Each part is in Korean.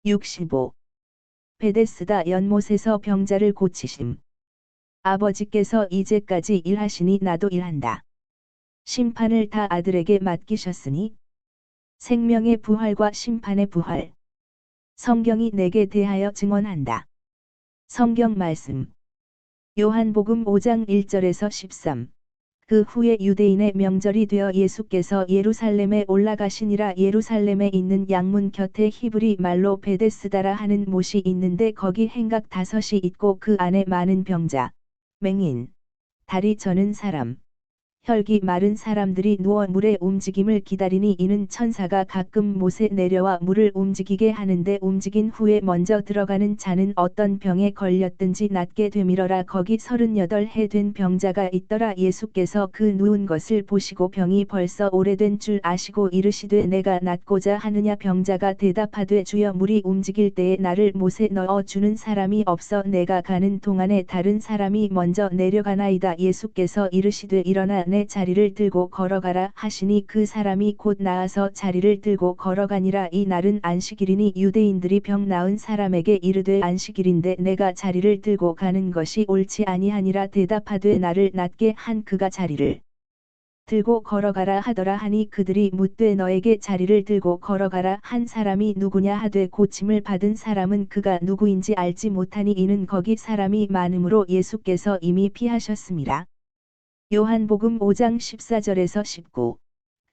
65. 베데스다 연못에서 병자를 고치심. 아버지께서 이제까지 일하시니 나도 일한다. 심판을 다 아들에게 맡기셨으니 생명의 부활과 심판의 부활. 성경이 내게 대하여 증언한다. 성경 말씀. 요한복음 5장 1절에서 13. 그 후에 유대인의 명절이 되어 예수께서 예루살렘에 올라가시니라. 예루살렘에 있는 양문 곁에 히브리 말로 베데스다라 하는 못이 있는데 거기 행각 5이 있고 그 안에 많은 병자, 맹인, 다리 저는 사람, 혈기 마른 사람들이 누워 물의 움직임을 기다리니 이는 천사가 가끔 못에 내려와 물을 움직이게 하는데 움직인 후에 먼저 들어가는 자는 어떤 병에 걸렸든지 낫게 되밀어라. 거기 38해 된 병자가 있더라. 예수께서 그 누운 것을 보시고 병이 벌써 오래된 줄 아시고 이르시되 내가 낫고자 하느냐. 병자가 대답하되 주여 물이 움직일 때에 나를 못에 넣어 주는 사람이 없어 내가 가는 동안에 다른 사람이 먼저 내려가나이다. 예수께서 이르시되 일어나 내 자리를 들고 걸어가라 하시니 그 사람이 곧 나아서 자리를 들고 걸어가니라. 이 날은 안식일이니 유대인들이 병 나은 사람에게 이르되 안식일인데 내가 자리를 들고 가는 것이 옳지 아니하니라. 대답하되 나를 낫게 한 그가 자리를 들고 걸어가라 하더라 하니 그들이 묻되 너에게 자리를 들고 걸어가라 한 사람이 누구냐 하되 고침을 받은 사람은 그가 누구인지 알지 못하니 이는 거기 사람이 많음으로 예수께서 이미 피하셨습니다. 요한복음 5장 14절에서 19.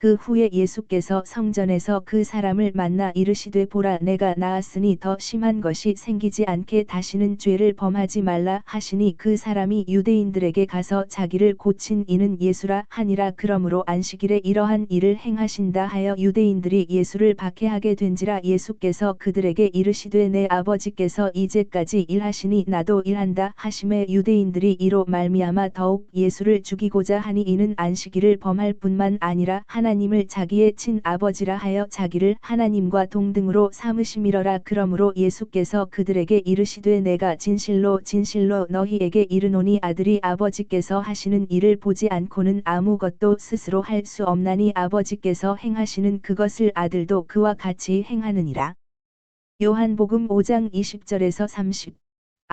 그 후에 예수께서 성전에서 그 사람을 만나 이르시되 보라 내가 나았으니 더 심한 것이 생기지 않게 다시는 죄를 범하지 말라 하시니 그 사람이 유대인들에게 가서 자기를 고친 이는 예수라 하니라. 그러므로 안식일에 이러한 일을 행하신다 하여 유대인들이 예수를 박해하게 된지라. 예수께서 그들에게 이르시되 내 아버지께서 이제까지 일하시니 나도 일한다 하심에 유대인들이 이로 말미암아 더욱 예수를 죽이고자 하니 이는 안식일을 범할 뿐만 아니라 하나님을 자기의 친아버지라 하여 자기를 하나님과 동등으로 삼으심이러라. 그러므로 예수께서 그들에게 이르시되 내가 진실로 진실로 너희에게 이르노니 아들이 아버지께서 하시는 일을 보지 않고는 아무것도 스스로 할 수 없나니 아버지께서 행하시는 그것을 아들도 그와 같이 행하느니라. 요한복음 5장 20절에서 30.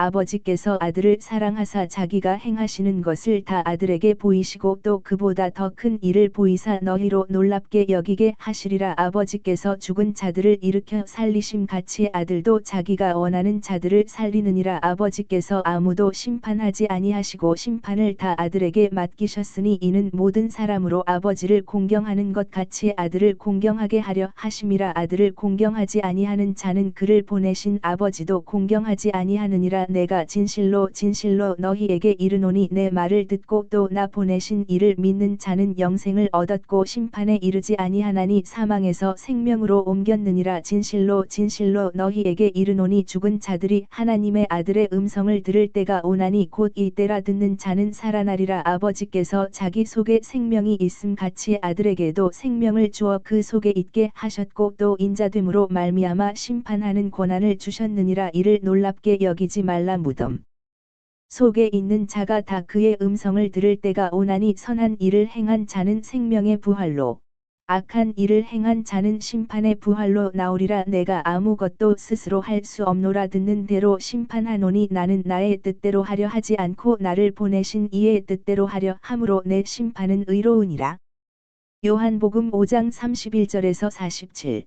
아버지께서 아들을 사랑하사 자기가 행하시는 것을 다 아들에게 보이시고 또 그보다 더 큰 일을 보이사 너희로 놀랍게 여기게 하시리라. 아버지께서 죽은 자들을 일으켜 살리심 같이 아들도 자기가 원하는 자들을 살리느니라. 아버지께서 아무도 심판하지 아니하시고 심판을 다 아들에게 맡기셨으니 이는 모든 사람으로 아버지를 공경하는 것 같이 아들을 공경하게 하려 하심이라. 아들을 공경하지 아니하는 자는 그를 보내신 아버지도 공경하지 아니하느니라. 내가 진실로 진실로 너희에게 이르노니 내 말을 듣고 또 나 보내신 이를 믿는 자는 영생을 얻었고 심판에 이르지 아니하나니 사망에서 생명으로 옮겼느니라. 진실로 진실로 너희에게 이르노니 죽은 자들이 하나님의 아들의 음성을 들을 때가 오나니 곧 이때라. 듣는 자는 살아나리라. 아버지께서 자기 속에 생명이 있음 같이 아들에게도 생명을 주어 그 속에 있게 하셨고 또 인자됨으로 말미암아 심판하는 권한을 주셨느니라. 이를 놀랍게 여기지 말라. 무덤 속에 있는 자가 다 그의 음성을 들을 때가 오나니 선한 일을 행한 자는 생명의 부활로 악한 일을 행한 자는 심판의 부활로 나오리라. 내가 아무것도 스스로 할 수 없노라. 듣는 대로 심판하노니 나는 나의 뜻대로 하려 하지 않고 나를 보내신 이의 뜻대로 하려 함으로 내 심판은 의로우니라. 요한복음 5장 31절에서 47.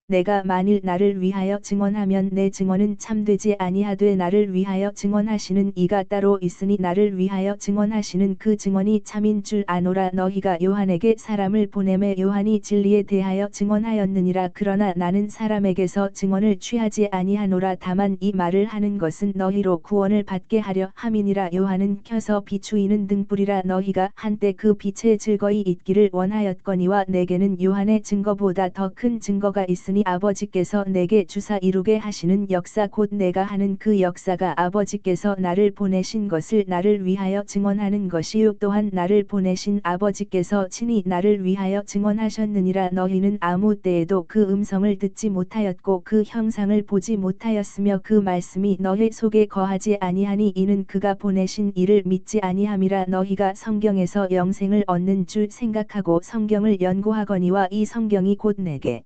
내가 만일 나를 위하여 증언하면 내 증언은 참되지 아니하되 나를 위하여 증언하시는 이가 따로 있으니 나를 위하여 증언하시는 그 증언이 참인 줄 아노라. 너희가 요한에게 사람을 보내매 요한이 진리에 대하여 증언하였느니라. 그러나 나는 사람에게서 증언을 취하지 아니하노라. 다만 이 말을 하는 것은 너희로 구원을 받게 하려 함이니라. 요한은 켜서 비추이는 등불이라. 너희가 한때 그 빛에 즐거이 있기를 원하였거니와 내게는 요한의 증거보다 더 큰 증거가 있으니 아버지께서 내게 주사 이루게 하시는 역사 곧 내가 하는 그 역사가 아버지께서 나를 보내신 것을 나를 위하여 증언하는 것이요 또한 나를 보내신 아버지께서 친히 나를 위하여 증언하셨느니라. 너희는 아무 때에도 그 음성을 듣지 못하였고 그 형상을 보지 못하였으며 그 말씀이 너희 속에 거하지 아니하니 이는 그가 보내신 이를 믿지 아니함이라. 너희가 성경에서 영생을 얻는 줄 생각하고 성경을 연구하거니와 이 성경이 곧 내게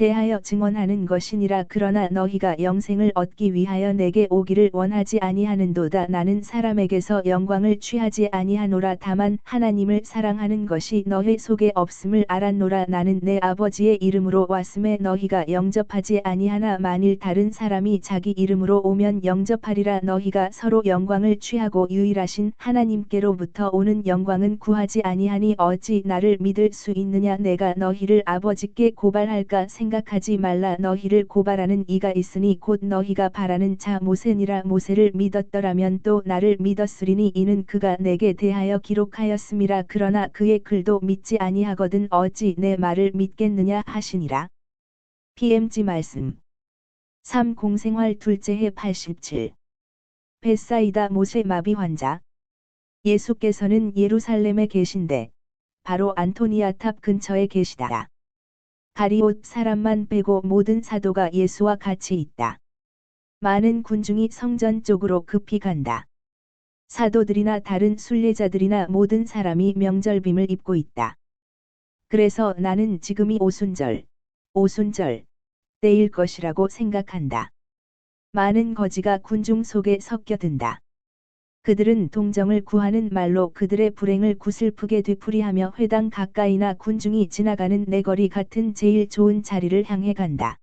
대하여 증언하는 것이니라. 그러나 너희가 영생을 얻기 위하여 내게 오기를 원하지 아니하는도다. 나는 사람에게서 영광을 취하지 아니하노라. 다만 하나님을 사랑하는 것이 너희 속에 없음을 알았노라. 나는 내 아버지의 이름으로 왔음에 너희가 영접하지 아니하나 만일 다른 사람이 자기 이름으로 오면 영접하리라. 너희가 서로 영광을 취하고 유일하신 하나님께로부터 오는 영광은 구하지 아니하니 어찌 나를 믿을 수 있느냐. 내가 너희를 아버지께 고발할까 생각하지 말라. 너희를 고발하는 이가 있으니 곧 너희가 바라는 자 모세니라. 모세를 믿었더라면 또 나를 믿었으리니 이는 그가 내게 대하여 기록하였음이라. 그러나 그의 글도 믿지 아니하거든 어찌 내 말을 믿겠느냐 하시니라. PMG 말씀 3. 공생활 둘째 해 87. 벳사이다 모세 마비 환자. 예수께서는 예루살렘에 계신데 바로 안토니아 탑 근처에 계시다. 가리옷 사람만 빼고 모든 사도가 예수와 같이 있다. 많은 군중이 성전 쪽으로 급히 간다. 사도들이나 다른 순례자들이나 모든 사람이 명절빔을 입고 있다. 그래서 나는 지금이 오순절 때일 것이라고 생각한다. 많은 거지가 군중 속에 섞여든다. 그들은 동정을 구하는 말로 그들의 불행을 구슬프게 되풀이하며 회당 가까이나 군중이 지나가는 내거리 같은 제일 좋은 자리를 향해 간다.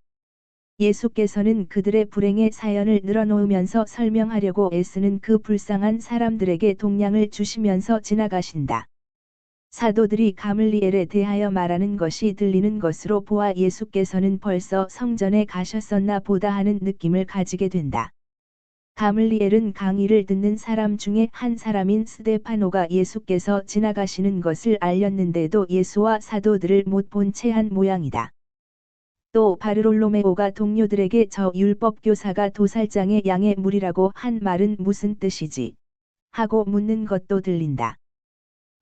예수께서는 그들의 불행의 사연을 늘어놓으면서 설명하려고 애쓰는 그 불쌍한 사람들에게 동량을 주시면서 지나가신다. 사도들이 가물리엘에 대하여 말하는 것이 들리는 것으로 보아 예수께서는 벌써 성전에 가셨었나 보다 하는 느낌을 가지게 된다. 가물리엘은 강의를 듣는 사람 중에 한 사람인 스데파노가 예수께서 지나가시는 것을 알렸는데도 예수와 사도들을 못 본 채 한 모양이다. 또 바르롤로메오가 동료들에게 저 율법교사가 도살장의 양의 물이라고 한 말은 무슨 뜻이지? 하고 묻는 것도 들린다.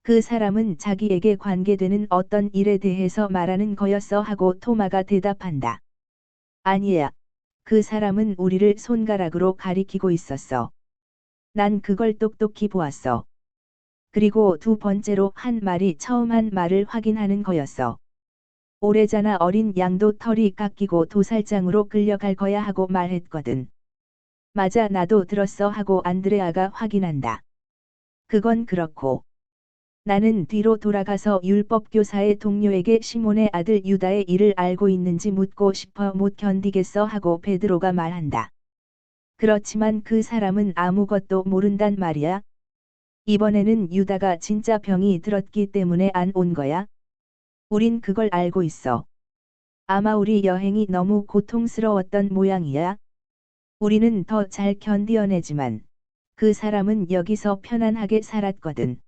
그 사람은 자기에게 관계되는 어떤 일에 대해서 말하는 거였어 하고 토마가 대답한다. 아니야. 그 사람은 우리를 손가락으로 가리키고 있었어. 난 그걸 똑똑히 보았어. 그리고 두 번째로 한 말이 처음 한 말을 확인하는 거였어. 오래전에 어린 양도 털이 깎이고 도살장으로 끌려갈 거야 하고 말했거든. 맞아 나도 들었어 하고 안드레아가 확인한다. 그건 그렇고. 나는 뒤로 돌아가서 율법교사의 동료에게 시몬의 아들 유다의 일을 알고 있는지 묻고 싶어 못 견디겠어 하고 베드로가 말한다. 그렇지만 그 사람은 아무것도 모른단 말이야. 이번에는 유다가 진짜 병이 들었기 때문에 안 온 거야. 우린 그걸 알고 있어. 아마 우리 여행이 너무 고통스러웠던 모양이야. 우리는 더 잘 견디어내지만 그 사람은 여기서 편안하게 살았거든.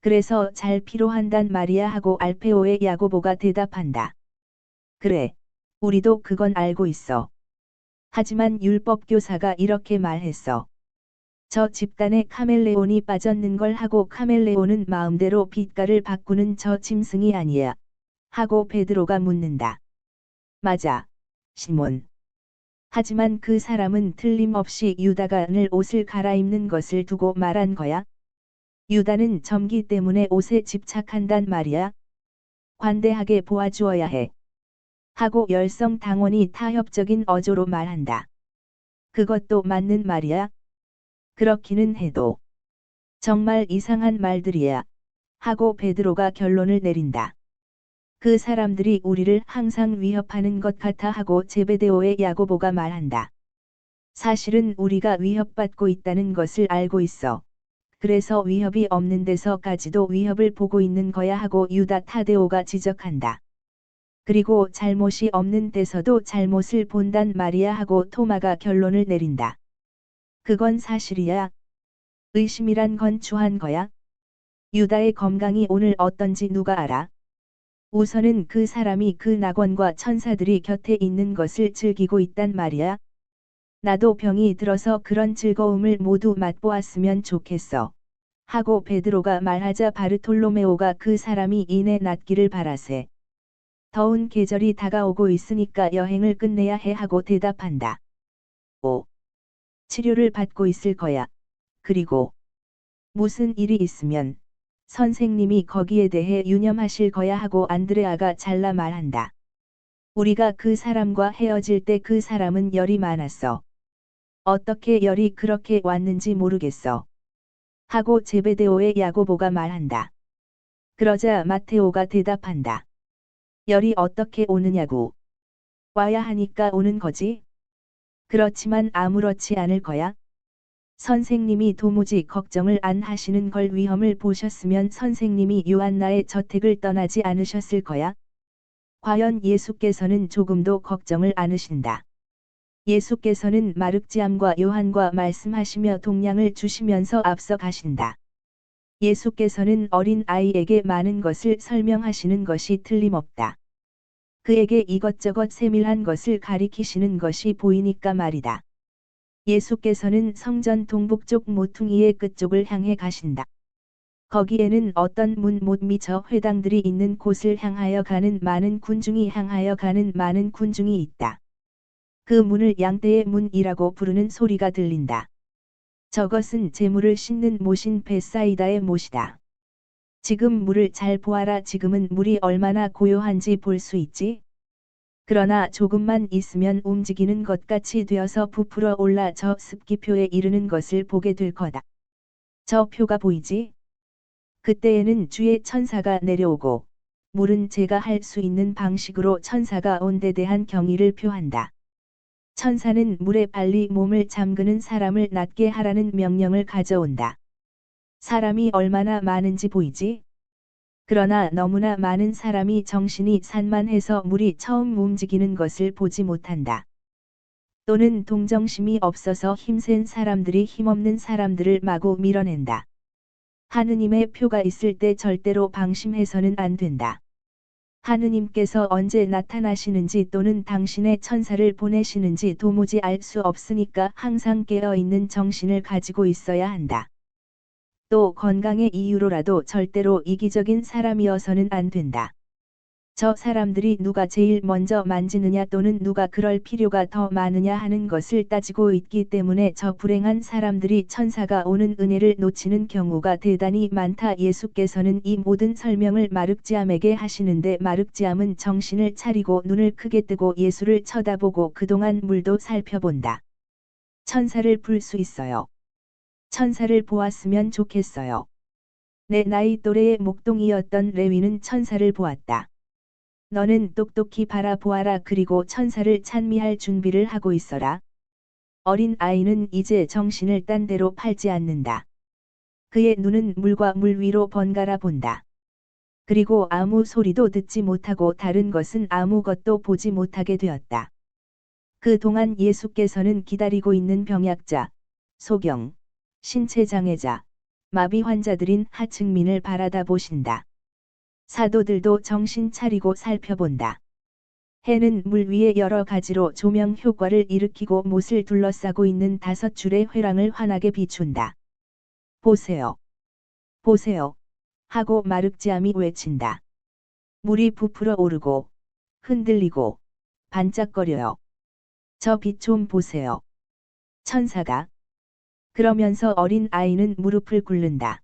그래서 잘 필요한단 말이야 하고 알페오의 야고보가 대답한다. 그래. 우리도 그건 알고 있어. 하지만 율법교사가 이렇게 말했어. 저 집단에 카멜레온이 빠졌는 걸 하고 카멜레온은 마음대로 빛깔을 바꾸는 저 짐승이 아니야. 하고 베드로가 묻는다. 맞아. 시몬. 하지만 그 사람은 틀림없이 유다가 늘 옷을 갈아입는 것을 두고 말한 거야. 유다는 점기 때문에 옷에 집착한단 말이야. 관대하게 보아주어야 해. 하고 열성당원이 타협적인 어조로 말한다. 그것도 맞는 말이야. 그렇기는 해도. 정말 이상한 말들이야. 하고 베드로가 결론을 내린다. 그 사람들이 우리를 항상 위협하는 것 같아 하고 제베데오의 야고보가 말한다. 사실은 우리가 위협받고 있다는 것을 알고 있어. 그래서 위협이 없는 데서까지도 위협을 보고 있는 거야 하고 유다 타데오가 지적한다. 그리고 잘못이 없는 데서도 잘못을 본단 말이야 하고 토마가 결론을 내린다. 그건 사실이야. 의심이란 건 추한 거야. 유다의 건강이 오늘 어떤지 누가 알아? 우선은 그 사람이 그 낙원과 천사들이 곁에 있는 것을 즐기고 있단 말이야. 나도 병이 들어서 그런 즐거움을 모두 맛보았으면 좋겠어. 하고 베드로가 말하자 바르톨로메오가 그 사람이 이내 낫기를 바라세. 더운 계절이 다가오고 있으니까 여행을 끝내야 해 하고 대답한다. 5. 치료를 받고 있을 거야. 그리고 무슨 일이 있으면 선생님이 거기에 대해 유념하실 거야 하고 안드레아가 잘라 말한다. 우리가 그 사람과 헤어질 때 그 사람은 열이 많았어. 어떻게 열이 그렇게 왔는지 모르겠어. 하고 제베데오의 야고보가 말한다. 그러자 마테오가 대답한다. 열이 어떻게 오느냐고. 와야 하니까 오는 거지? 그렇지만 아무렇지 않을 거야. 선생님이 도무지 걱정을 안 하시는 걸 위험을 보셨으면 선생님이 요한나의 저택을 떠나지 않으셨을 거야. 과연 예수께서는 조금도 걱정을 않으신다. 예수께서는 마륵지암과 요한과 말씀하시며 동량을 주시면서 앞서 가신다. 예수께서는 어린 아이에게 많은 것을 설명하시는 것이 틀림없다. 그에게 이것저것 세밀한 것을 가리키시는 것이 보이니까 말이다. 예수께서는 성전 동북쪽 모퉁이의 끝쪽을 향해 가신다. 거기에는 어떤 문 못 미쳐 회당들이 있는 곳을 향하여 가는 많은 군중이 있다. 그 문을 양떼의 문이라고 부르는 소리가 들린다. 저것은 재물을 싣는 못인 벳사이다의 못이다. 지금 물을 잘 보아라. 지금은 물이 얼마나 고요한지 볼 수 있지? 그러나 조금만 있으면 움직이는 것 같이 되어서 부풀어 올라 저 습기표에 이르는 것을 보게 될 거다. 저 표가 보이지? 그때에는 주의 천사가 내려오고, 물은 제가 할 수 있는 방식으로 천사가 온 데 대한 경의를 표한다. 천사는 물에 빨리 몸을 잠그는 사람을 낫게 하라는 명령을 가져온다. 사람이 얼마나 많은지 보이지? 그러나 너무나 많은 사람이 정신이 산만해서 물이 처음 움직이는 것을 보지 못한다. 또는 동정심이 없어서 힘센 사람들이 힘없는 사람들을 마구 밀어낸다. 하느님의 표가 있을 때 절대로 방심해서는 안 된다. 하느님께서 언제 나타나시는지 또는 당신의 천사를 보내시는지 도무지 알 수 없으니까 항상 깨어있는 정신을 가지고 있어야 한다. 또 건강의 이유로라도 절대로 이기적인 사람이어서는 안 된다. 저 사람들이 누가 제일 먼저 만지느냐 또는 누가 그럴 필요가 더 많으냐 하는 것을 따지고 있기 때문에 저 불행한 사람들이 천사가 오는 은혜를 놓치는 경우가 대단히 많다. 예수께서는 이 모든 설명을 마륵지암에게 하시는데 마륵지암은 정신을 차리고 눈을 크게 뜨고 예수를 쳐다보고 그동안 물도 살펴본다. 천사를 불 수 있어요. 천사를 보았으면 좋겠어요. 내 나이 또래의 목동이었던 레위는 천사를 보았다. 너는 똑똑히 바라보아라. 그리고 천사를 찬미할 준비를 하고 있어라. 어린 아이는 이제 정신을 딴 데로 팔지 않는다. 그의 눈은 물과 물 위로 번갈아 본다. 그리고 아무 소리도 듣지 못하고 다른 것은 아무것도 보지 못하게 되었다. 그동안 예수께서는 기다리고 있는 병약자, 소경, 신체장애자, 마비 환자들인 하층민을 바라다 보신다. 사도들도 정신 차리고 살펴본다. 해는 물 위에 여러 가지로 조명 효과를 일으키고 못을 둘러싸고 있는 5줄의 회랑을 환하게 비춘다. 보세요. 보세요. 하고 마륵지암이 외친다. 물이 부풀어 오르고, 흔들리고, 반짝거려요. 저 빛 좀 보세요. 천사가. 그러면서 어린 아이는 무릎을 꿇는다.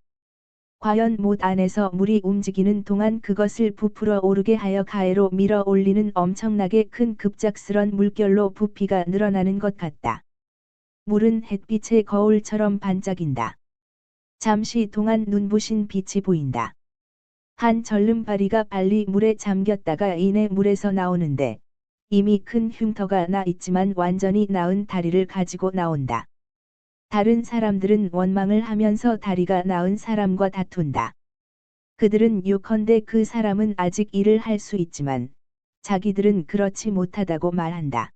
과연 못 안에서 물이 움직이는 동안 그것을 부풀어 오르게 하여 가해로 밀어 올리는 엄청나게 큰 급작스런 물결로 부피가 늘어나는 것 같다. 물은 햇빛의 거울처럼 반짝인다. 잠시 동안 눈부신 빛이 보인다. 한 절름발이가 빨리 물에 잠겼다가 이내 물에서 나오는데, 이미 큰 흉터가 나 있지만 완전히 나은 다리를 가지고 나온다. 다른 사람들은 원망을 하면서 다리가 나은 사람과 다툰다. 그들은 요컨대 그 사람은 아직 일을 할 수 있지만, 자기들은 그렇지 못하다고 말한다.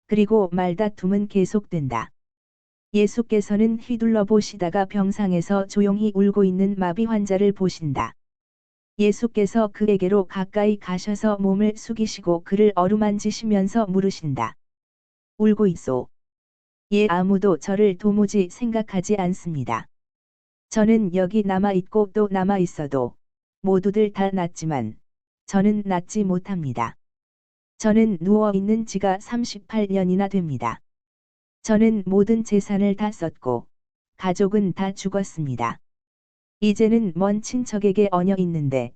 그리고 말다툼은 계속된다. 예수께서는 휘둘러 보시다가 병상에서 조용히 울고 있는 마비 환자를 보신다. 예수께서 그에게로 가까이 가셔서 몸을 숙이시고 그를 어루만지시면서 물으신다. 울고 있소. 예, 아무도 저를 도무지 생각하지 않습니다. 저는 여기 남아있고 또 남아있어도 모두들 다 낫지만 저는 낫지 못합니다. 저는 누워있는 지가 38년이나 됩니다. 저는 모든 재산을 다 썼고 가족은 다 죽었습니다. 이제는 먼 친척에게 얹어 있는데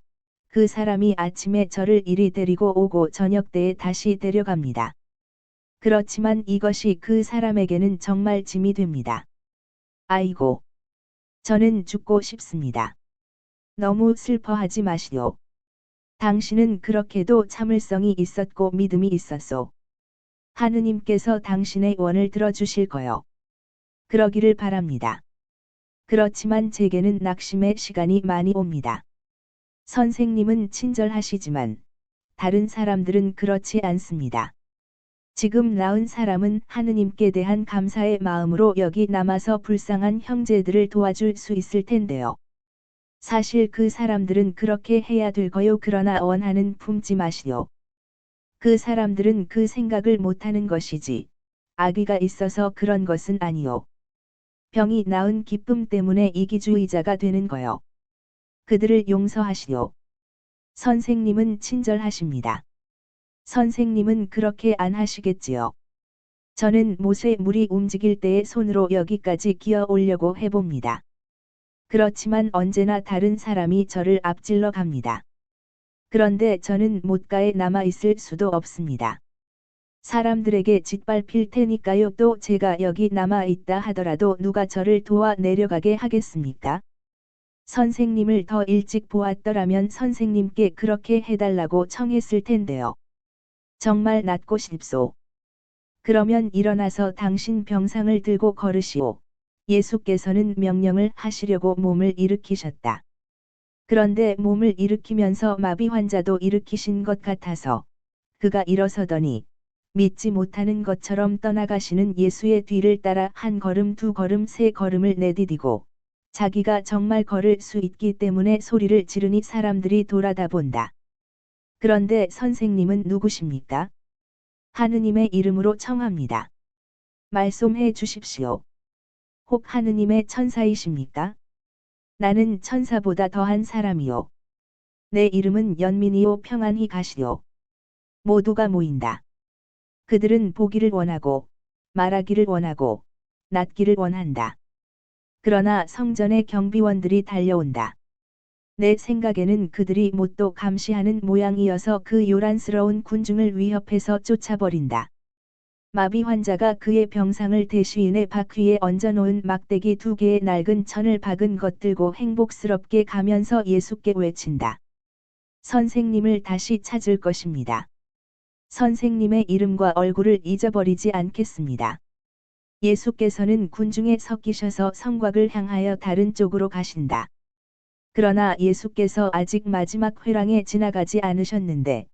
그 사람이 아침에 저를 이리 데리고 오고 저녁 때에 다시 데려갑니다. 그렇지만 이것이 그 사람에게는 정말 짐이 됩니다. 아이고, 저는 죽고 싶습니다. 너무 슬퍼하지 마시오. 당신은 그렇게도 참을성이 있었고 믿음이 있었소. 하느님께서 당신의 원을 들어주실 거요. 그러기를 바랍니다. 그렇지만 제게는 낙심의 시간이 많이 옵니다. 선생님은 친절하시지만 다른 사람들은 그렇지 않습니다. 지금 나은 사람은 하느님께 대한 감사의 마음으로 여기 남아서 불쌍한 형제들을 도와줄 수 있을 텐데요. 사실 그 사람들은 그렇게 해야 될 거요. 그러나 원하는 품지 마시오. 그 사람들은 그 생각을 못하는 것이지 악의가 있어서 그런 것은 아니오. 병이 나은 기쁨 때문에 이기주의자가 되는 거요. 그들을 용서하시오. 선생님은 친절하십니다. 선생님은 그렇게 안 하시겠지요. 저는 못에 물이 움직일 때에 손으로 여기까지 기어 오려고 해봅니다. 그렇지만 언제나 다른 사람이 저를 앞질러 갑니다. 그런데 저는 못가에 남아 있을 수도 없습니다. 사람들에게 짓밟힐 테니까요. 또 제가 여기 남아 있다 하더라도 누가 저를 도와 내려가게 하겠습니까? 선생님을 더 일찍 보았더라면 선생님께 그렇게 해달라고 청했을 텐데요. 정말 낫고 싶소. 그러면 일어나서 당신 병상을 들고 걸으시오. 예수께서는 명령을 하시려고 몸을 일으키셨다. 그런데 몸을 일으키면서 마비 환자도 일으키신 것 같아서 그가 일어서더니 믿지 못하는 것처럼 떠나가시는 예수의 뒤를 따라 한 걸음 두 걸음 세 걸음을 내디디고 자기가 정말 걸을 수 있기 때문에 소리를 지르니 사람들이 돌아다본다. 그런데 선생님은 누구십니까? 하느님의 이름으로 청합니다. 말씀해 주십시오. 혹 하느님의 천사이십니까? 나는 천사보다 더한 사람이요. 내 이름은 연민이요 평안히 가시오. 모두가 모인다. 그들은 보기를 원하고 말하기를 원하고 낫기를 원한다. 그러나 성전의 경비원들이 달려온다. 내 생각에는 그들이 뭣도 감시하는 모양이어서 그 요란스러운 군중을 위협해서 쫓아버린다. 마비 환자가 그의 병상을 대시인의 바퀴에 얹어놓은 막대기 2개의 낡은 천을 박은 것 들고 행복스럽게 가면서 예수께 외친다. 선생님을 다시 찾을 것입니다. 선생님의 이름과 얼굴을 잊어버리지 않겠습니다. 예수께서는 군중에 섞이셔서 성곽을 향하여 다른 쪽으로 가신다. 그러나 예수께서 아직 마지막 회랑에 지나가지 않으셨는데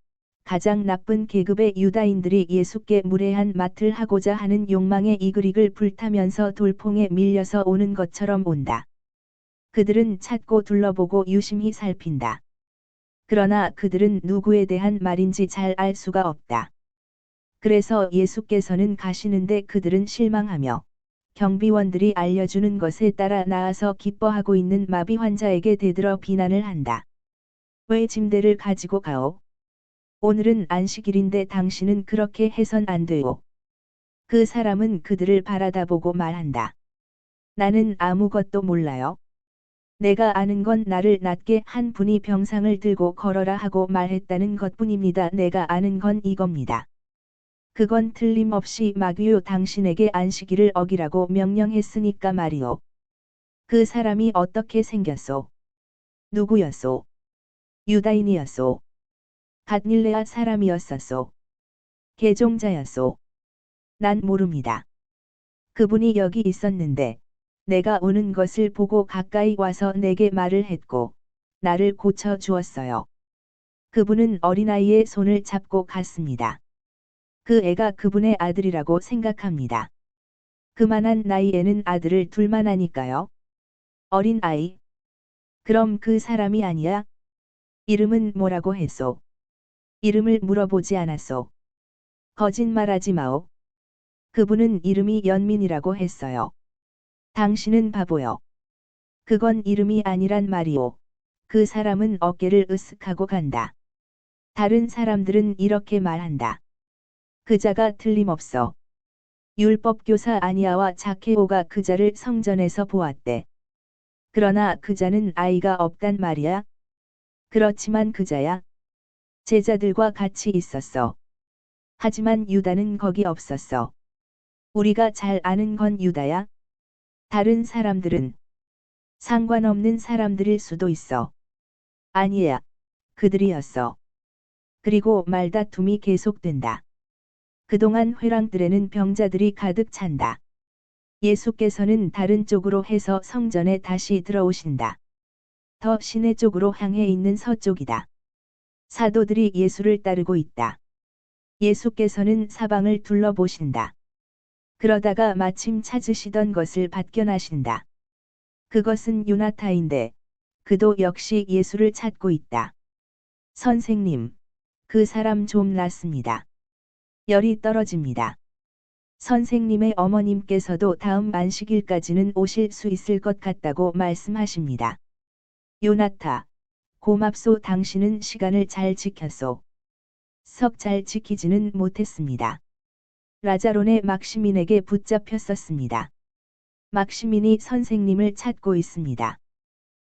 가장 나쁜 계급의 유다인들이 예수께 무례한 맛을 하고자 하는 욕망의 이글이글 불타면서 돌풍에 밀려서 오는 것처럼 온다. 그들은 찾고 둘러보고 유심히 살핀다. 그러나 그들은 누구에 대한 말인지 잘 알 수가 없다. 그래서 예수께서는 가시는데 그들은 실망하며 경비원들이 알려주는 것에 따라 나아서 기뻐하고 있는 마비 환자에게 대들어 비난을 한다. 왜 짐대를 가지고 가오? 오늘은 안식일인데 당신은 그렇게 해선 안 돼요. 그 사람은 그들을 바라다보고 말한다. 나는 아무것도 몰라요. 내가 아는 건 나를 낫게 한 분이 병상을 들고 걸어라 하고 말했다는 것뿐입니다. 내가 아는 건 이겁니다. 그건 틀림없이 마귀요 당신에게 안식일을 어기라고 명령했으니까 말이오. 그 사람이 어떻게 생겼소? 누구였소? 유다인이었소? 갓릴레아 사람이었었소? 개종자였소? 난 모릅니다. 그분이 여기 있었는데 내가 오는 것을 보고 가까이 와서 내게 말을 했고 나를 고쳐 주었어요. 그분은 어린아이의 손을 잡고 갔습니다. 그 애가 그분의 아들이라고 생각합니다. 그만한 나이에는 아들을 둘만 하니까요. 어린 아이. 그럼 그 사람이 아니야? 이름은 뭐라고 했소? 이름을 물어보지 않았소. 거짓말하지 마오. 그분은 이름이 연민이라고 했어요. 당신은 바보요. 그건 이름이 아니란 말이오. 그 사람은 어깨를 으쓱하고 간다. 다른 사람들은 이렇게 말한다. 그자가 틀림없어. 율법교사 아니야와 자케오가 그자를 성전에서 보았대. 그러나 그자는 아이가 없단 말이야. 그렇지만 그자야 제자들과 같이 있었어. 하지만 유다는 거기 없었어. 우리가 잘 아는 건 유다야. 다른 사람들은 상관없는 사람들일 수도 있어. 아니야. 그들이었어. 그리고 말다툼이 계속된다. 그동안 회랑들에는 병자들이 가득 찬다. 예수께서는 다른 쪽으로 해서 성전에 다시 들어오신다. 더 시내 쪽으로 향해 있는 서쪽이다. 사도들이 예수를 따르고 있다. 예수께서는 사방을 둘러보신다. 그러다가 마침 찾으시던 것을 발견하신다. 그것은 요나타인데 그도 역시 예수를 찾고 있다. 선생님, 그 사람 좀 낫습니다. 열이 떨어집니다. 선생님의 어머님께서도 다음 안식일까지는 오실 수 있을 것 같다고 말씀하십니다. 요나타, 고맙소. 당신은 시간을 잘 지켰소. 썩 잘 지키지는 못했습니다. 라자론의 막시민에게 붙잡혔었습니다. 막시민이 선생님을 찾고 있습니다.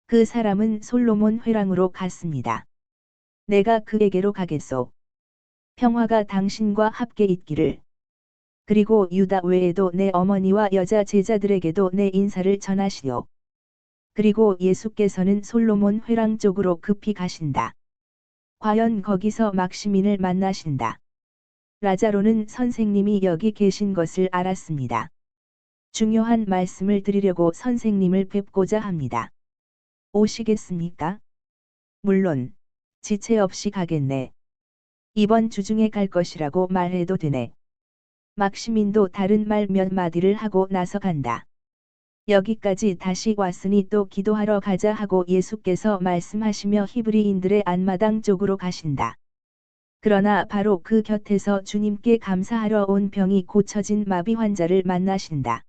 그 사람은 솔로몬 회랑으로 갔습니다. 내가 그에게로 가겠소. 평화가 당신과 함께 있기를. 그리고 유다 외에도 내 어머니와 여자 제자들에게도 내 인사를 전하시오. 그리고 예수께서는 솔로몬 회랑 쪽으로 급히 가신다. 과연 거기서 막시민을 만나신다. 라자로는 선생님이 여기 계신 것을 알았습니다. 중요한 말씀을 드리려고 선생님을 뵙고자 합니다. 오시겠습니까? 물론, 지체 없이 가겠네. 이번 주 중에 갈 것이라고 말해도 되네. 막시민도 다른 말 몇 마디를 하고 나서 간다. 여기까지 다시 왔으니 또 기도하러 가자 하고 예수께서 말씀하시며 히브리인들의 안마당 쪽으로 가신다. 그러나 바로 그 곁에서 주님께 감사하러 온 병이 고쳐진 마비 환자를 만나신다.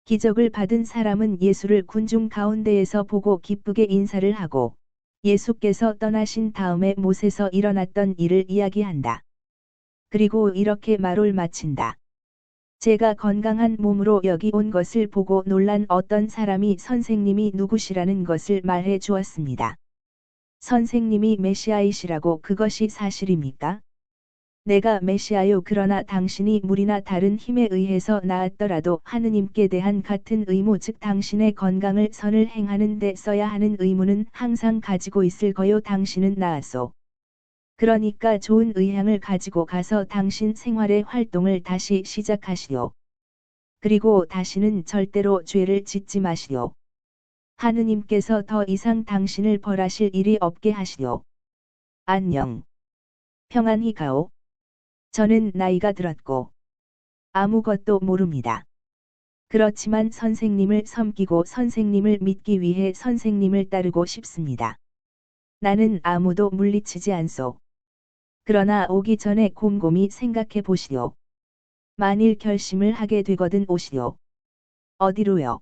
기적을 받은 사람은 예수를 군중 가운데에서 보고 기쁘게 인사를 하고 예수께서 떠나신 다음에 못에서 일어났던 일을 이야기한다. 그리고 이렇게 말을 마친다. 제가 건강한 몸으로 여기 온 것을 보고 놀란 어떤 사람이 선생님이 누구시라는 것을 말해 주었습니다. 선생님이 메시아이시라고. 그것이 사실입니까? 내가 메시아요. 그러나 당신이 물이나 다른 힘에 의해서 나았더라도 하느님께 대한 같은 의무, 즉 당신의 건강을 선을 행하는 데 써야 하는 의무는 항상 가지고 있을 거요. 당신은 나았소. 그러니까 좋은 의향을 가지고 가서 당신 생활의 활동을 다시 시작하시오. 그리고 다시는 절대로 죄를 짓지 마시오. 하느님께서 더 이상 당신을 벌하실 일이 없게 하시오. 안녕. 평안히 가오. 저는 나이가 들었고 아무것도 모릅니다. 그렇지만 선생님을 섬기고 선생님을 믿기 위해 선생님을 따르고 싶습니다. 나는 아무도 물리치지 않소. 그러나 오기 전에 곰곰이 생각해 보시오. 만일 결심을 하게 되거든 오시오. 어디로요?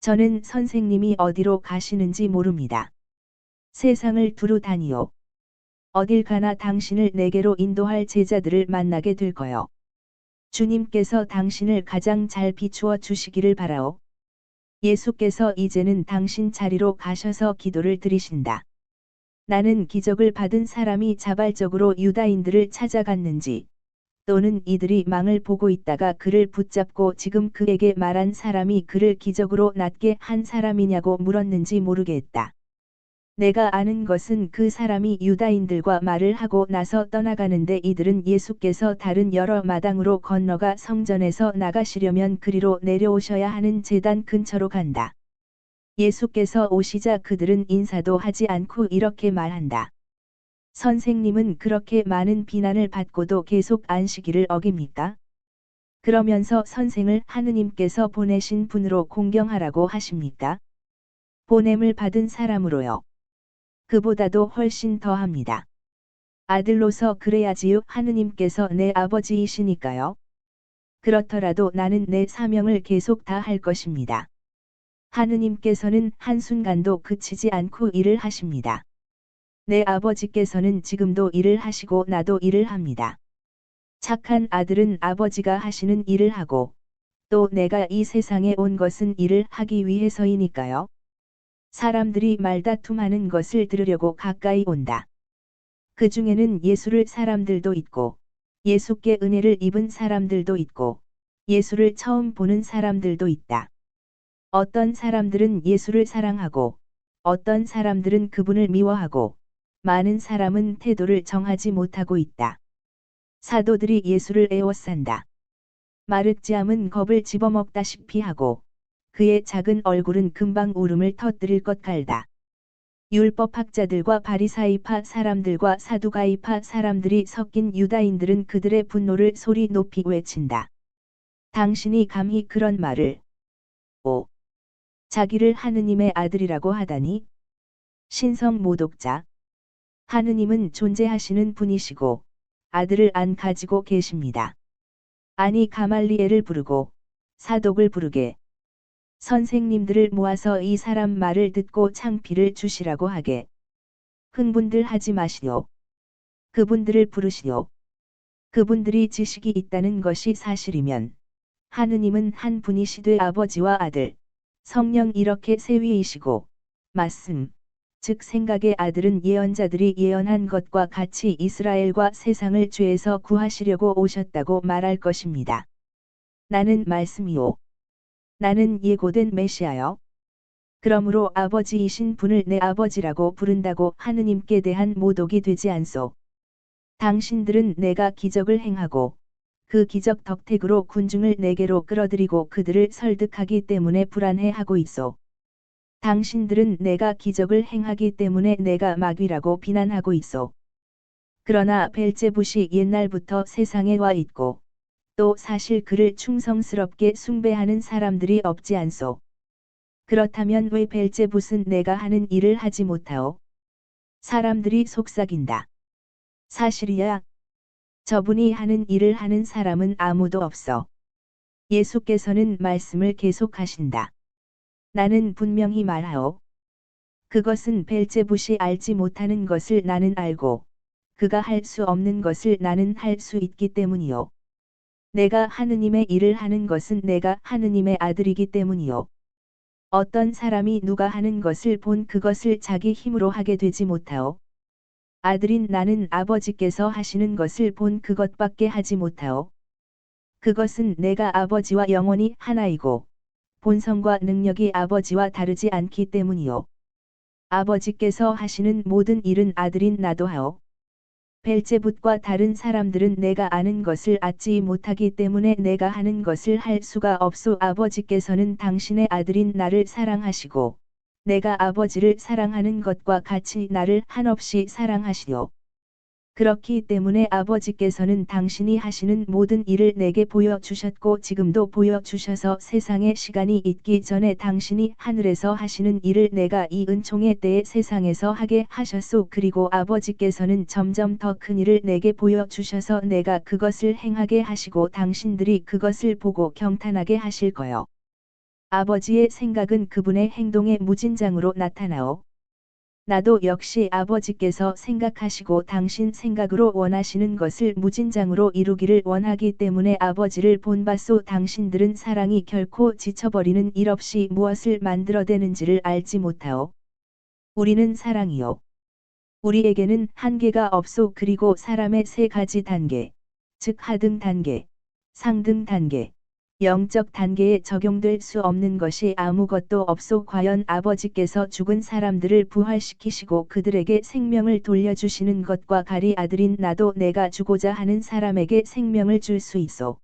저는 선생님이 어디로 가시는지 모릅니다. 세상을 두루 다니오. 어딜 가나 당신을 내게로 인도할 제자들을 만나게 될 거요. 주님께서 당신을 가장 잘 비추어 주시기를 바라오. 예수께서 이제는 당신 자리로 가셔서 기도를 드리신다. 나는 기적을 받은 사람이 자발적으로 유다인들을 찾아갔는지, 또는 이들이 망을 보고 있다가 그를 붙잡고 지금 그에게 말한 사람이 그를 기적으로 낫게 한 사람이냐고 물었는지 모르겠다. 내가 아는 것은 그 사람이 유다인들과 말을 하고 나서 떠나가는데 이들은 예수께서 다른 여러 마당으로 건너가 성전에서 나가시려면 그리로 내려오셔야 하는 제단 근처로 간다. 예수께서 오시자 그들은 인사도 하지 않고 이렇게 말한다. 선생님은 그렇게 많은 비난을 받고도 계속 안식일을 어깁니까? 그러면서 선생을 하느님께서 보내신 분으로 공경하라고 하십니까? 보냄을 받은 사람으로요. 그보다도 훨씬 더합니다. 아들로서 그래야지요. 하느님께서 내 아버지이시니까요. 그렇더라도 나는 내 사명을 계속 다할 것입니다. 하느님께서는 한순간도 그치지 않고 일을 하십니다. 내 아버지께서는 지금도 일을 하시고 나도 일을 합니다. 착한 아들은 아버지가 하시는 일을 하고, 또 내가 이 세상에 온 것은 일을 하기 위해서이니까요. 사람들이 말다툼하는 것을 들으려고 가까이 온다. 그 중에는 예수를 사람들도 있고, 예수께 은혜를 입은 사람들도 있고, 예수를 처음 보는 사람들도 있다. 어떤 사람들은 예수를 사랑하고, 어떤 사람들은 그분을 미워하고, 많은 사람은 태도를 정하지 못하고 있다. 사도들이 예수를 애워싼다. 마르지암은 겁을 집어먹다시피 하고, 그의 작은 얼굴은 금방 울음을 터뜨릴 것 같다. 율법학자들과 바리사이파 사람들과 사두가이파 사람들이 섞인 유다인들은 그들의 분노를 소리 높이 외친다. 당신이 감히 그런 말을 자기를 하느님의 아들이라고 하다니? 신성 모독자. 하느님은 존재하시는 분이시고 아들을 안 가지고 계십니다. 아니 가말리엘을 부르고 사독을 부르게 선생님들을 모아서 이 사람 말을 듣고 창피를 주시라고 하게. 흥분들 하지 마시오. 그분들을 부르시오. 그분들이 지식이 있다는 것이 사실이면 하느님은 한 분이시되 아버지와 아들, 성령 이렇게 세위이시고 말씀, 즉 생각의 아들은 예언자들이 예언한 것과 같이 이스라엘과 세상을 죄에서 구하시려고 오셨다고 말할 것입니다. 나는 말씀이요. 나는 예고된 메시아요. 그러므로 아버지이신 분을 내 아버지라고 부른다고 하느님께 대한 모독이 되지 않소. 당신들은 내가 기적을 행하고 그 기적 덕택으로 군중을 내게로 끌어들이고 그들을 설득하기 때문에 불안해하고 있소. 당신들은 내가 기적을 행하기 때문에 내가 마귀라고 비난하고 있소. 그러나 벨제붓이 옛날부터 세상에 와 있고 또 사실 그를 충성스럽게 숭배하는 사람들이 없지 않소. 그렇다면 왜 벨제붓은 내가 하는 일을 하지 못하오? 사람들이 속삭인다. 사실이야. 저분이 하는 일을 하는 사람은 아무도 없어. 예수께서는 말씀을 계속하신다. 나는 분명히 말하오. 그것은 벨제붓이 알지 못하는 것을 나는 알고 그가 할 수 없는 것을 나는 할 수 있기 때문이요. 내가 하느님의 일을 하는 것은 내가 하느님의 아들이기 때문이요. 어떤 사람이 누가 하는 것을 본 그것을 자기 힘으로 하게 되지 못하오. 아들인 나는 아버지께서 하시는 것을 본 그것밖에 하지 못하오. 그것은 내가 아버지와 영원히 하나이고 본성과 능력이 아버지와 다르지 않기 때문이요. 아버지께서 하시는 모든 일은 아들인 나도 하오. 벨제붓과 다른 사람들은 내가 아는 것을 알지 못하기 때문에 내가 하는 것을 할 수가 없소. 아버지께서는 당신의 아들인 나를 사랑하시고 내가 아버지를 사랑하는 것과 같이 나를 한없이 사랑하시오. 그렇기 때문에 아버지께서는 당신이 하시는 모든 일을 내게 보여주셨고 지금도 보여주셔서 세상에 시간이 있기 전에 당신이 하늘에서 하시는 일을 내가 이 은총의 때에 세상에서 하게 하셨소. 그리고 아버지께서는 점점 더 큰 일을 내게 보여주셔서 내가 그것을 행하게 하시고 당신들이 그것을 보고 경탄하게 하실 거요. 아버지의 생각은 그분의 행동의 무진장으로 나타나오. 나도 역시 아버지께서 생각하시고 당신 생각으로 원하시는 것을 무진장으로 이루기를 원하기 때문에 아버지를 본받소. 당신들은 사랑이 결코 지쳐버리는 일 없이 무엇을 만들어내는지를 알지 못하오. 우리는 사랑이요. 우리에게는 한계가 없소. 그리고 사람의 세 가지 단계, 즉 하등 단계, 상등 단계, 영적 단계에 적용될 수 없는 것이 아무것도 없소. 과연 아버지께서 죽은 사람들을 부활시키시고 그들에게 생명을 돌려주시는 것과 가리 아들인 나도 내가 주고자 하는 사람에게 생명을 줄 수 있소.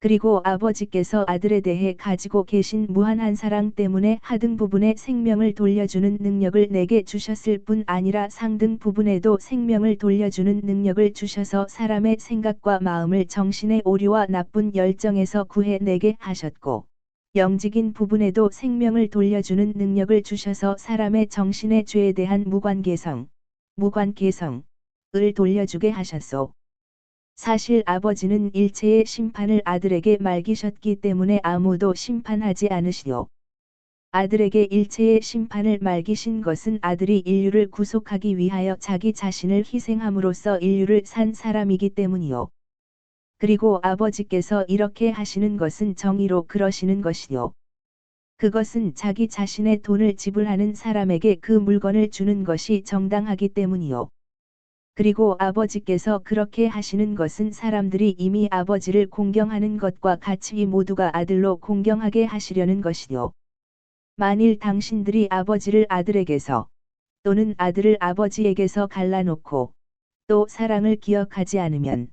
그리고 아버지께서 아들에 대해 가지고 계신 무한한 사랑 때문에 하등 부분에 생명을 돌려주는 능력을 내게 주셨을 뿐 아니라 상등 부분에도 생명을 돌려주는 능력을 주셔서 사람의 생각과 마음을 정신의 오류와 나쁜 열정에서 구해내게 하셨고 영직인 부분에도 생명을 돌려주는 능력을 주셔서 사람의 정신의 죄에 대한 무관개성을 돌려주게 하셨소. 사실 아버지는 일체의 심판을 아들에게 맡기셨기 때문에 아무도 심판하지 않으시오. 아들에게 일체의 심판을 맡기신 것은 아들이 인류를 구속하기 위하여 자기 자신을 희생함으로써 인류를 산 사람이기 때문이요. 그리고 아버지께서 이렇게 하시는 것은 정의로 그러시는 것이요. 그것은 자기 자신의 돈을 지불하는 사람에게 그 물건을 주는 것이 정당하기 때문이요. 그리고 아버지께서 그렇게 하시는 것은 사람들이 이미 아버지를 공경하는 것과 같이 모두가 아들로 공경하게 하시려는 것이요. 만일 당신들이 아버지를 아들에게서 또는 아들을 아버지에게서 갈라놓고 또 사랑을 기억하지 않으면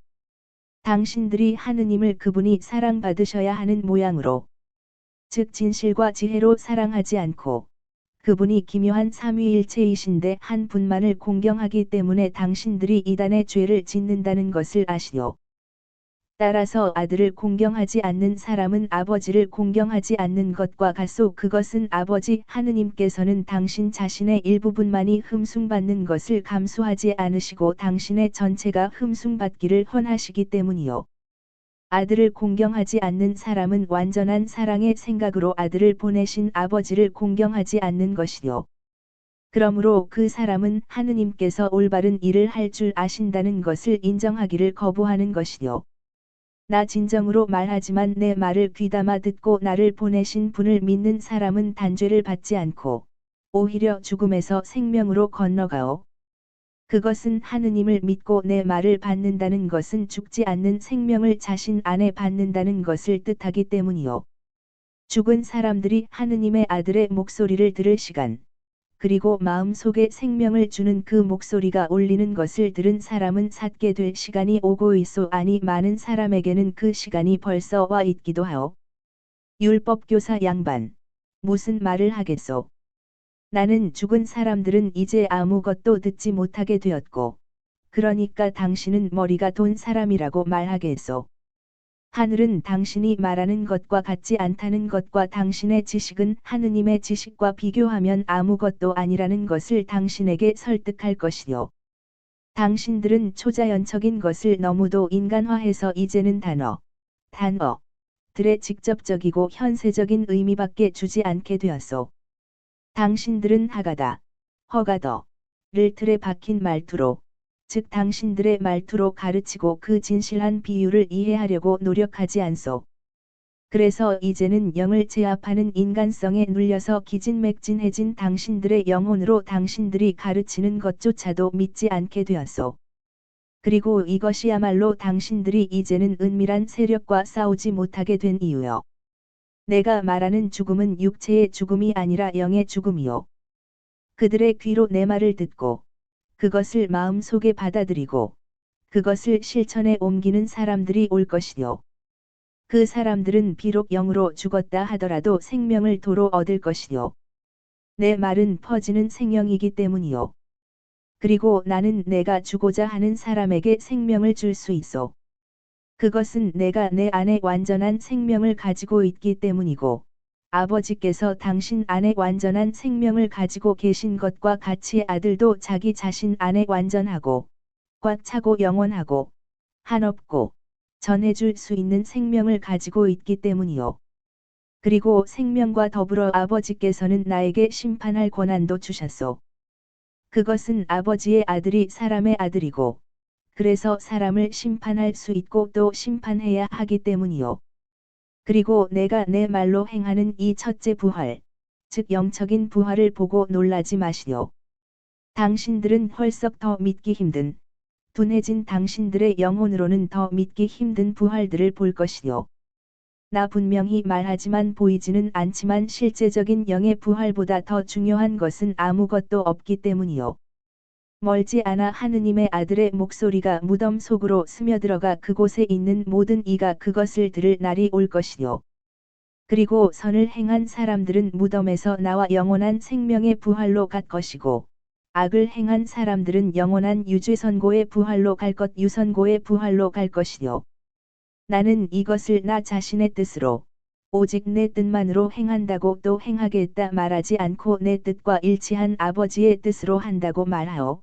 당신들이 하느님을 그분이 사랑받으셔야 하는 모양으로 즉 진실과 지혜로 사랑하지 않고 그분이 기묘한 삼위일체이신데 한 분만을 공경하기 때문에 당신들이 이단의 죄를 짓는다는 것을 아시오. 따라서 아들을 공경하지 않는 사람은 아버지를 공경하지 않는 것과 같소. 그것은 아버지 하느님께서는 당신 자신의 일부분만이 흠숭받는 것을 감수하지 않으시고 당신의 전체가 흠숭받기를 헌하시기 때문이요. 아들을 공경하지 않는 사람은 완전한 사랑의 생각으로 아들을 보내신 아버지를 공경하지 않는 것이요. 그러므로 그 사람은 하느님께서 올바른 일을 할 줄 아신다는 것을 인정하기를 거부하는 것이요. 나 진정으로 말하지만 내 말을 귀담아 듣고 나를 보내신 분을 믿는 사람은 단죄를 받지 않고 오히려 죽음에서 생명으로 건너가오. 그것은 하느님을 믿고 내 말을 받는다는 것은 죽지 않는 생명을 자신 안에 받는다는 것을 뜻하기 때문이요. 죽은 사람들이 하느님의 아들의 목소리를 들을 시간, 그리고 마음속에 생명을 주는 그 목소리가 울리는 것을 들은 사람은 삿게 될 시간이 오고 있소. 아니 많은 사람에게는 그 시간이 벌써 와 있기도 하오. 율법교사 양반, 무슨 말을 하겠소? 나는 죽은 사람들은 이제 아무것도 듣지 못하게 되었고, 그러니까 당신은 머리가 돈 사람이라고 말하겠소. 하늘은 당신이 말하는 것과 같지 않다는 것과 당신의 지식은 하느님의 지식과 비교하면 아무것도 아니라는 것을 당신에게 설득할 것이요. 당신들은 초자연적인 것을 너무도 인간화해서 이제는 단어들의 직접적이고 현세적인 의미밖에 주지 않게 되었소. 당신들은 허가더를 틀에 박힌 말투로 즉 당신들의 말투로 가르치고 그 진실한 비유를 이해하려고 노력하지 않소. 그래서 이제는 영을 제압하는 인간성에 눌려서 기진맥진해진 당신들의 영혼으로 당신들이 가르치는 것조차도 믿지 않게 되었소. 그리고 이것이야말로 당신들이 이제는 은밀한 세력과 싸우지 못하게 된 이유요. 내가 말하는 죽음은 육체의 죽음이 아니라 영의 죽음이요. 그들의 귀로 내 말을 듣고 그것을 마음속에 받아들이고 그것을 실천에 옮기는 사람들이 올 것이요. 그 사람들은 비록 영으로 죽었다 하더라도 생명을 도로 얻을 것이요. 내 말은 퍼지는 생명이기 때문이요. 그리고 나는 내가 주고자 하는 사람에게 생명을 줄 수 있어. 그것은 내가 내 안에 완전한 생명을 가지고 있기 때문이고 아버지께서 당신 안에 완전한 생명을 가지고 계신 것과 같이 아들도 자기 자신 안에 완전하고 꽉 차고 영원하고 한없고 전해줄 수 있는 생명을 가지고 있기 때문이요. 그리고 생명과 더불어 아버지께서는 나에게 심판할 권한도 주셨소. 그것은 아버지의 아들이 사람의 아들이고 그래서 사람을 심판할 수 있고 또 심판해야 하기 때문이요. 그리고 내가 내 말로 행하는 이 첫째 부활, 즉 영적인 부활을 보고 놀라지 마시오. 당신들은 헐썩 더 믿기 힘든, 둔해진 당신들의 영혼으로는 더 믿기 힘든 부활들을 볼 것이요. 나 분명히 말하지만 보이지는 않지만 실제적인 영의 부활보다 더 중요한 것은 아무것도 없기 때문이요. 멀지 않아 하느님의 아들의 목소리가 무덤 속으로 스며들어가 그곳에 있는 모든 이가 그것을 들을 날이 올 것이요. 그리고 선을 행한 사람들은 무덤에서 나와 영원한 생명의 부활로 갈 것이고 악을 행한 사람들은 영원한 유죄선고의 부활로 갈 것 유선고의 부활로 갈 것이요. 나는 이것을 나 자신의 뜻으로 오직 내 뜻만으로 행한다고 또 행하겠다 말하지 않고 내 뜻과 일치한 아버지의 뜻으로 한다고 말하오.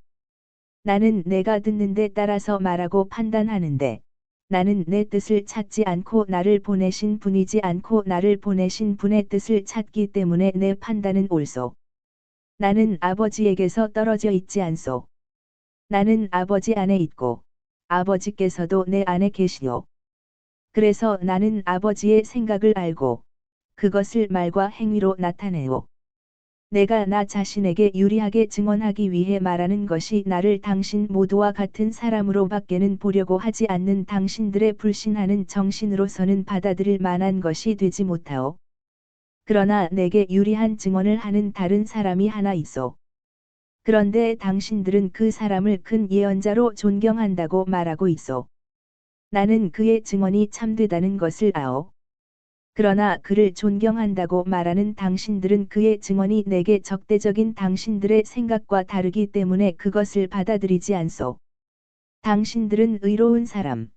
나는 내가 듣는 데 따라서 말하고 판단하는데 나는 내 뜻을 찾지 않고 나를 보내신 분이지 않고 나를 보내신 분의 뜻을 찾기 때문에 내 판단은 옳소. 나는 아버지에게서 떨어져 있지 않소. 나는 아버지 안에 있고 아버지께서도 내 안에 계시오. 그래서 나는 아버지의 생각을 알고 그것을 말과 행위로 나타내오. 내가 나 자신에게 유리하게 증언하기 위해 말하는 것이 나를 당신 모두와 같은 사람으로 밖에는 보려고 하지 않는 당신들의 불신하는 정신으로서는 받아들일 만한 것이 되지 못하오. 그러나 내게 유리한 증언을 하는 다른 사람이 하나 있어. 그런데 당신들은 그 사람을 큰 예언자로 존경한다고 말하고 있어. 나는 그의 증언이 참되다는 것을 아오. 그러나 그를 존경한다고 말하는 당신들은 그의 증언이 내게 적대적인 당신들의 생각과 다르기 때문에 그것을 받아들이지 않소. 당신들은 의로운 사람,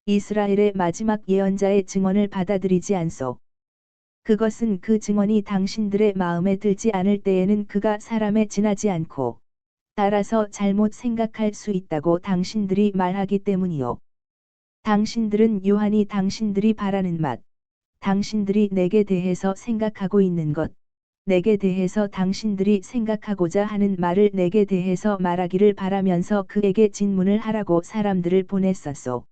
이스라엘의 마지막 예언자의 증언을 받아들이지 않소. 그것은 그 증언이 당신들의 마음에 들지 않을 때에는 그가 사람에 지나지 않고, 따라서 잘못 생각할 수 있다고 당신들이 말하기 때문이요. 당신들은 유한히 당신들이 바라는 맛, 당신들이 내게 대해서 생각하고 있는 것, 내게 대해서 당신들이 생각하고자 하는 말을 내게 대해서 말하기를 바라면서 그에게 진문을 하라고 사람들을 보냈었소.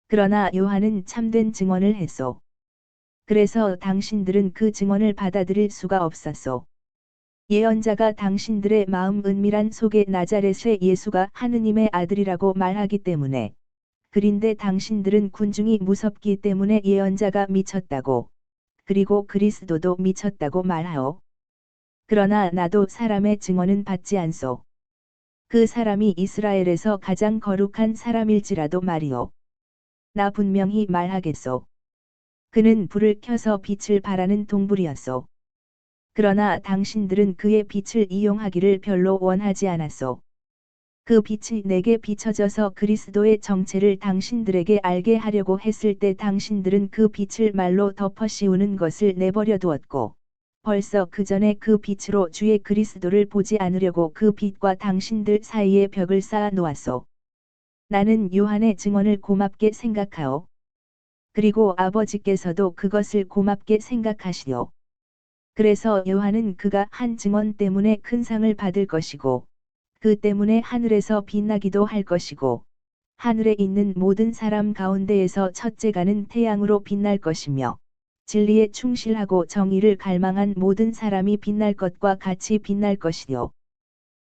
그러나 요한은 참된 증언을 했소. 그래서 당신들은 그 증언을 받아들일 수가 없었소. 예언자가 당신들의 마음 은밀한 속에 나자렛의 예수가 하느님의 아들이라고 말하기 때문에, 그린데 당신들은 군중이 무섭기 때문에 예언자가 미쳤다고, 그리고 그리스도도 미쳤다고 말하오. 그러나 나도 사람의 증언은 받지 않소. 그 사람이 이스라엘에서 가장 거룩한 사람일지라도 말이오. 나 분명히 말하겠소. 그는 불을 켜서 빛을 발하는 동불이었소. 그러나 당신들은 그의 빛을 이용하기를 별로 원하지 않았소. 그 빛이 내게 비춰져서 그리스도의 정체를 당신들에게 알게 하려고 했을 때 당신들은 그 빛을 말로 덮어 씌우는 것을 내버려 두었고, 벌써 그 전에 그 빛으로 주의 그리스도를 보지 않으려고 그 빛과 당신들 사이에 벽을 쌓아 놓았소. 나는 요한의 증언을 고맙게 생각하오. 그리고 아버지께서도 그것을 고맙게 생각하시오. 그래서 요한은 그가 한 증언 때문에 큰 상을 받을 것이고, 그 때문에 하늘에서 빛나기도 할 것이고, 하늘에 있는 모든 사람 가운데에서 첫째가는 태양으로 빛날 것이며, 진리에 충실하고 정의를 갈망한 모든 사람이 빛날 것과 같이 빛날 것이요.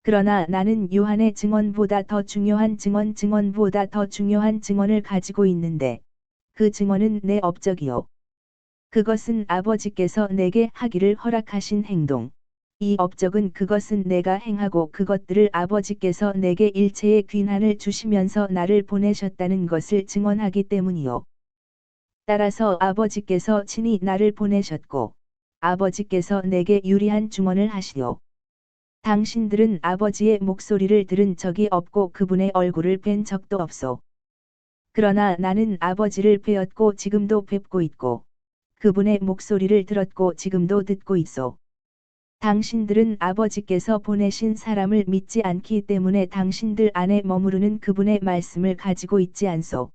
그러나 나는 요한의 증언보다 더 중요한 증언보다 더 중요한 증언을 가지고 있는데, 그 증언은 내 업적이요. 그것은 아버지께서 내게 하기를 허락하신 행동. 이 업적은 그것은 내가 행하고 그것들을 아버지께서 내게 일체의 귀환을 주시면서 나를 보내셨다는 것을 증언하기 때문이요. 따라서 아버지께서 친히 나를 보내셨고, 아버지께서 내게 유리한 증언을 하시오. 당신들은 아버지의 목소리를 들은 적이 없고 그분의 얼굴을 뵌 적도 없소. 그러나 나는 아버지를 뵈었고 지금도 뵙고 있고, 그분의 목소리를 들었고 지금도 듣고 있소. 당신들은 아버지께서 보내신 사람을 믿지 않기 때문에 당신들 안에 머무르는 그분의 말씀을 가지고 있지 않소.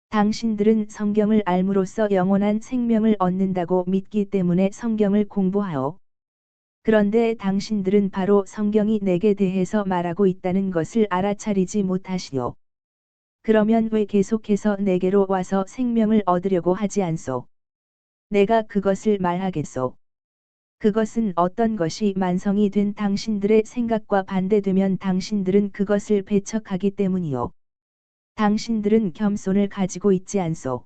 당신들은 성경을 알므로써 영원한 생명을 얻는다고 믿기 때문에 성경을 공부하오. 그런데 당신들은 바로 성경이 내게 대해서 말하고 있다는 것을 알아차리지 못하시오. 그러면 왜 계속해서 내게로 와서 생명을 얻으려고 하지 않소? 내가 그것을 말하겠소. 그것은 어떤 것이 만성이 된 당신들의 생각과 반대되면 당신들은 그것을 배척하기 때문이요. 당신들은 겸손을 가지고 있지 않소.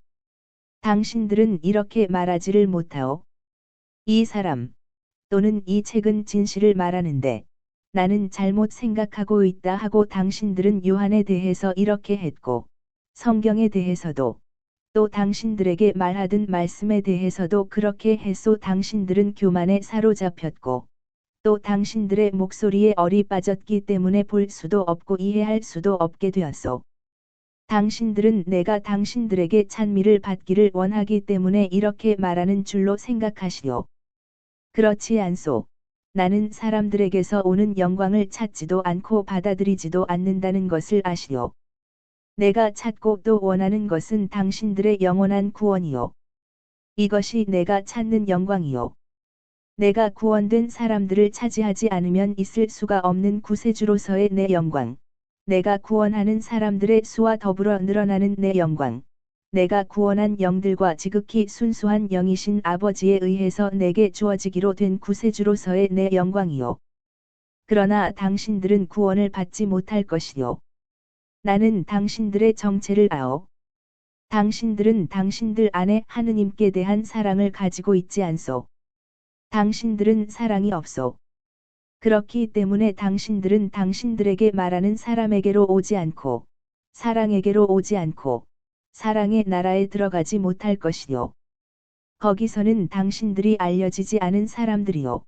당신들은 이렇게 말하지를 못하오. 이 사람 또는 이 책은 진실을 말하는데 나는 잘못 생각하고 있다 하고 당신들은 요한에 대해서 이렇게 했고, 성경에 대해서도 또 당신들에게 말하던 말씀에 대해서도 그렇게 했소. 당신들은 교만에 사로잡혔고, 또 당신들의 목소리에 얼이 빠졌기 때문에 볼 수도 없고 이해할 수도 없게 되었소. 당신들은 내가 당신들에게 찬미를 받기를 원하기 때문에 이렇게 말하는 줄로 생각하시오. 그렇지 않소. 나는 사람들에게서 오는 영광을 찾지도 않고 받아들이지도 않는다는 것을 아시오. 내가 찾고 또 원하는 것은 당신들의 영원한 구원이요. 이것이 내가 찾는 영광이요. 내가 구원된 사람들을 차지하지 않으면 있을 수가 없는 구세주로서의 내 영광. 내가 구원하는 사람들의 수와 더불어 늘어나는 내 영광. 내가 구원한 영들과 지극히 순수한 영이신 아버지에 의해서 내게 주어지기로 된 구세주로서의 내 영광이요. 그러나 당신들은 구원을 받지 못할 것이요. 나는 당신들의 정체를 아오. 당신들은 당신들 안에 하느님께 대한 사랑을 가지고 있지 않소. 당신들은 사랑이 없소. 그렇기 때문에 당신들은 당신들에게 말하는 사람에게로 오지 않고, 사랑에게로 오지 않고, 사랑의 나라에 들어가지 못할 것이요. 거기서는 당신들이 알려지지 않은 사람들이요.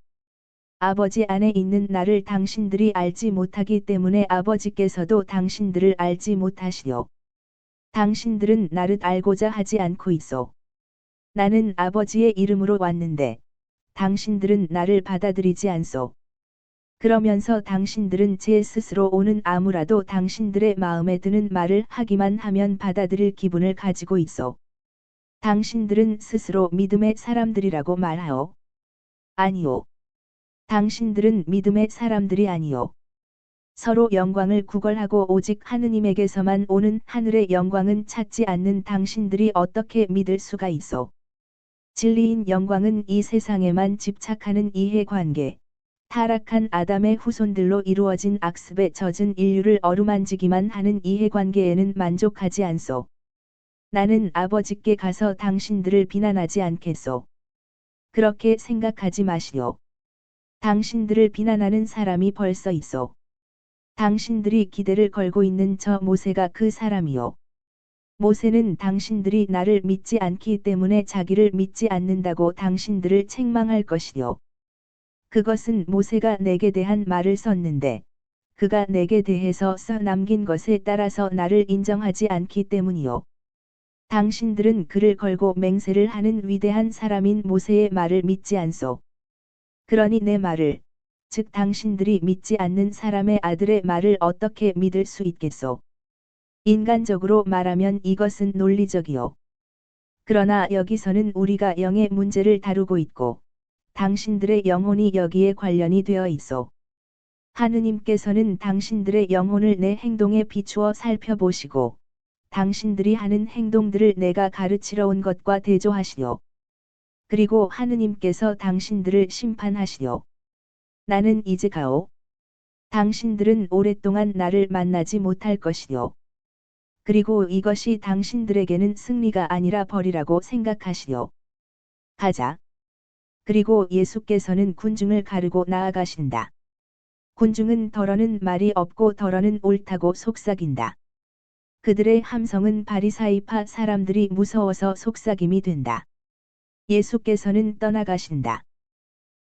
아버지 안에 있는 나를 당신들이 알지 못하기 때문에 아버지께서도 당신들을 알지 못하시오. 당신들은 나를 알고자 하지 않고 있어. 나는 아버지의 이름으로 왔는데 당신들은 나를 받아들이지 않소. 그러면서 당신들은 제 스스로 오는 아무라도 당신들의 마음에 드는 말을 하기만 하면 받아들일 기분을 가지고 있어. 당신들은 스스로 믿음의 사람들이라고 말하오. 아니요. 당신들은 믿음의 사람들이 아니요. 서로 영광을 구걸하고 오직 하느님에게서만 오는 하늘의 영광은 찾지 않는 당신들이 어떻게 믿을 수가 있어. 진리인 영광은 이 세상에만 집착하는 이해관계, 타락한 아담의 후손들로 이루어진 악습에 젖은 인류를 어루만지기만 하는 이해관계에는 만족하지 않소. 나는 아버지께 가서 당신들을 비난하지 않겠소. 그렇게 생각하지 마시오. 당신들을 비난하는 사람이 벌써 있어. 당신들이 기대를 걸고 있는 저 모세가 그 사람이요. 모세는 당신들이 나를 믿지 않기 때문에 자기를 믿지 않는다고 당신들을 책망할 것이요. 그것은 모세가 내게 대한 말을 썼는데, 그가 내게 대해서 써 남긴 것에 따라서 나를 인정하지 않기 때문이요. 당신들은 그를 걸고 맹세를 하는 위대한 사람인 모세의 말을 믿지 않소. 그러니 내 말을, 즉 당신들이 믿지 않는 사람의 아들의 말을 어떻게 믿을 수 있겠소? 인간적으로 말하면 이것은 논리적이요. 그러나 여기서는 우리가 영의 문제를 다루고 있고, 당신들의 영혼이 여기에 관련이 되어 있어. 하느님께서는 당신들의 영혼을 내 행동에 비추어 살펴보시고, 당신들이 하는 행동들을 내가 가르치러 온 것과 대조하시오. 그리고 하느님께서 당신들을 심판하시오. 나는 이제 가오. 당신들은 오랫동안 나를 만나지 못할 것이요. 그리고 이것이 당신들에게는 승리가 아니라 벌이라고 생각하시오. 가자. 그리고 예수께서는 군중을 가르고 나아가신다. 군중은 더러는 말이 없고 더러는 옳다고 속삭인다. 그들의 함성은 바리사이파 사람들이 무서워서 속삭임이 된다. 예수께서는 떠나가신다.